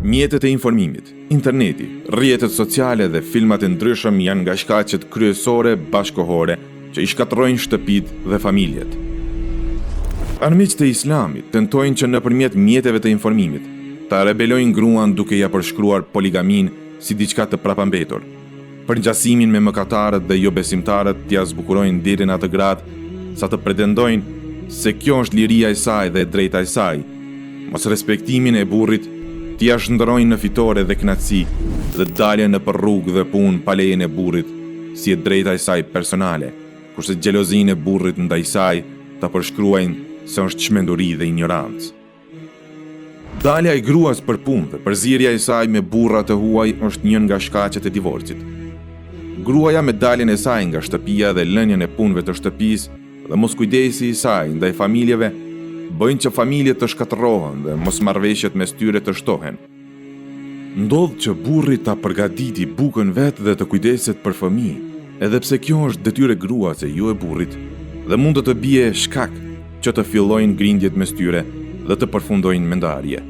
Mjetet e informimit, interneti, rrjetet sociale dhe filmat e ndryshëm janë nga shkaqet kryesore bashkohore që i shkatërrojnë shtëpitë dhe familjet. Armiqtë e Islamit tentojnë që nëpërmjet mjeteve të informimit ta rebelojnë gruan duke ja përshkruar poligaminë si diçka të prapambetur. Përngjasimin me mëkatarët dhe jo besimtarët t'ia zbukurojnë deri në atë grad sa të pretendojnë se kjo është liria e saj dhe e drejta e saj. Mos respektimin e burrit t'ia shndërrojnë në fitore dhe kënaqësi dhe daljen nëpër rrugë dhe punë pa lejen e burrit si e drejta e saj personale, kurse xhelozinë e burrit ndaj saj ta përshkruajnë se është çmenduri dhe ignorancë. Dalja e gruas për punë dhe përzierja e saj me burra të huaj është një nga shkaqet e divorcit. Gruaja me daljen e saj nga shtëpia dhe lënien e punëve të shtëpisë dhe moskujdesi i saj ndaj familjeve bëjnë që familjet të shkatërrohen dhe mosmarrëveshjet mes tyre të shtohen. Ndodh që burri ta përgatiti bukën vet dhe të kujdeset për fëmijë, edhe pse kjo është detyrë e gruas e jo e burrit, dhe mund të bie shkak që të fillojnë grindjet mes tyre dhe të përfundojnë me ndarje.